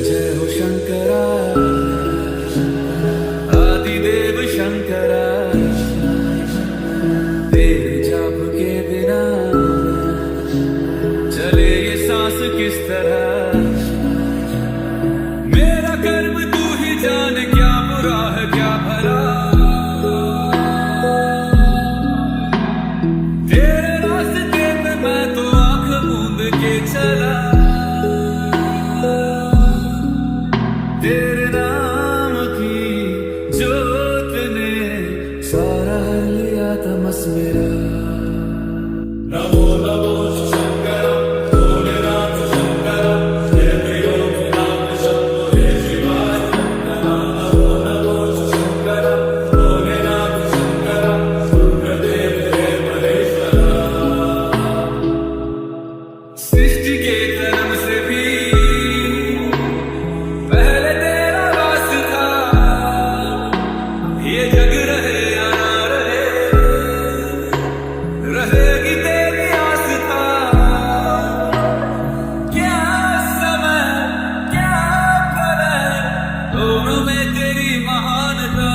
जय हो शंकरा, आदिदेव शंकरा, तेरे जाप के बिना चले ये सांस किस तरह। मेरा कर्म तू ही जाने, क्या बुरा है क्या भला। तेरे रास्ते पे मैं तो आंख मूंद के चला, तेरे नाम की जोत ने सारा हर लिया तमस मेरा। नमो नमो शंकर भोलेनाथ शंकर, जय त्रिलोकनाथ शंभो हे शिवाय शंकर। नमो नमो शंकर भोलेनाथ शंकर, रुद्रदेव हे महेश्वरा। सृष्टि के कर्म से भी पहले तेरा वास था, ये जग रहे या ना रहे, रहेगी तेरी आस्था। क्या समय क्या प्रलय, दोनों में तेरी महानता,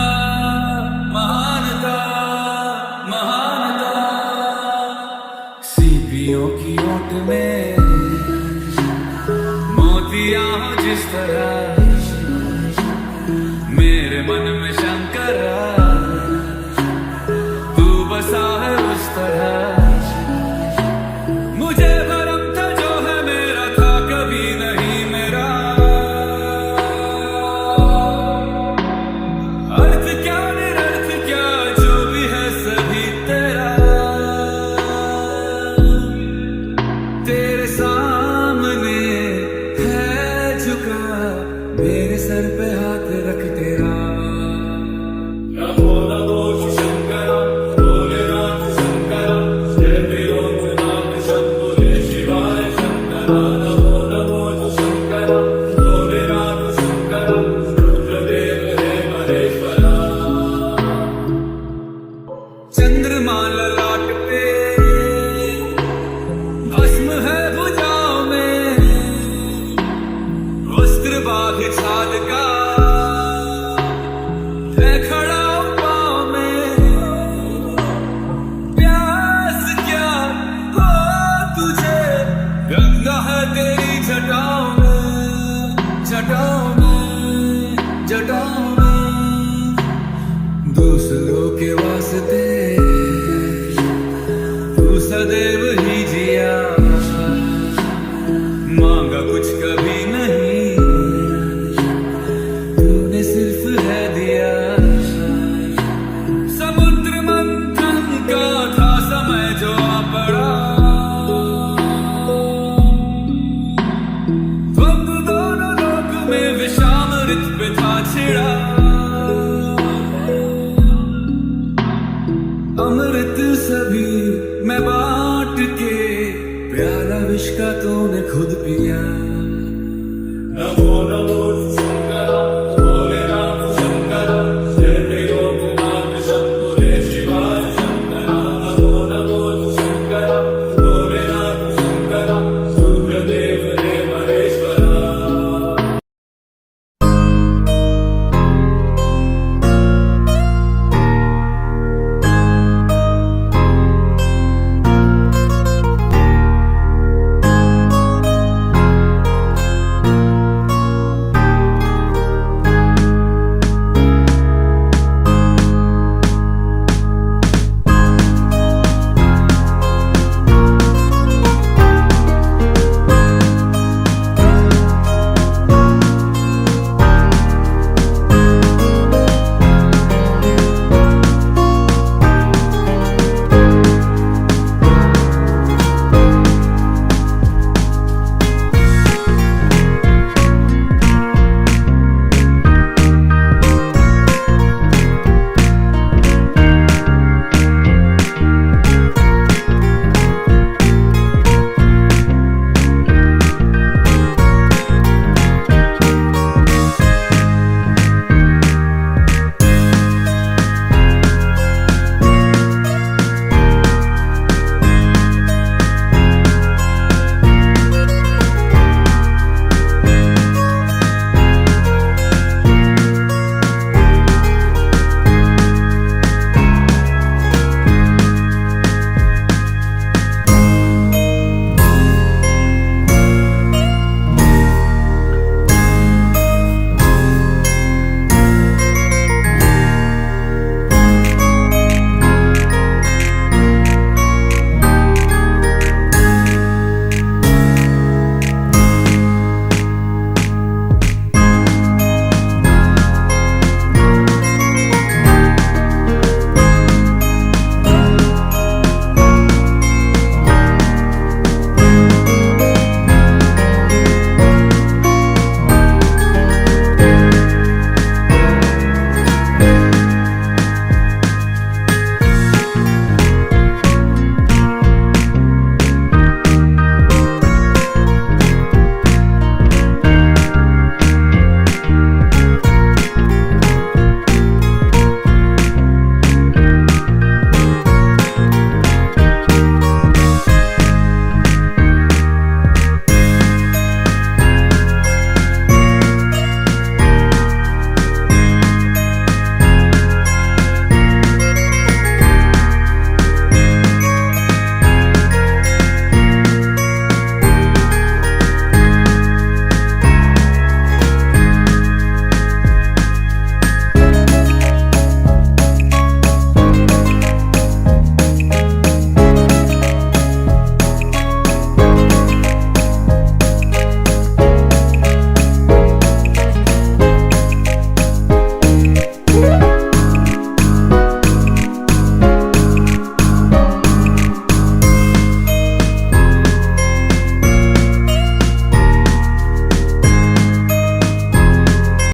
महानता, महानता। सीपियों की ओट में मोतियां हो जिस तरह, मेरे मन में शंकरा तू बसा है उस तरह। मुझे भरम था जो है मेरा, था कभी नहीं मेरा। अर्थ क्या निरर्थ क्या, जो भी है सभी तेरा। तेरे सामने है झुका, मेरे सर पे हाथ रख तेरा। नमो नमो शंकर भोलेनाथ शंकर, जय त्रिलोकनाथ शंभो हे शिवाय शंकर। नमो नमो शंकर भोलेनाथ शंकर, रुद्रदेव हे महेश्वरा। चंद्रमा ललाट पे भस्म है भुजाओं में, वस्त्र बाघ छाल का है खड़ा पाँव में। प्यास क्या हो तुझे, गंगा है तेरी जटाओं में, जटाओं में, जटाओं में। दूसरों के वास्ते तू सदैव ही जिया, मांगा कुछ कभी नहीं, तूने सिर्फ है दिया। समुद्र मंथन का था समय जो आ पड़ा, द्वंद्व दोनों लोक में विषामृत पे था छिड़ा। अमृत सभी मैं बांट के, प्याला विष का तूने खुद पिया। नमो नमो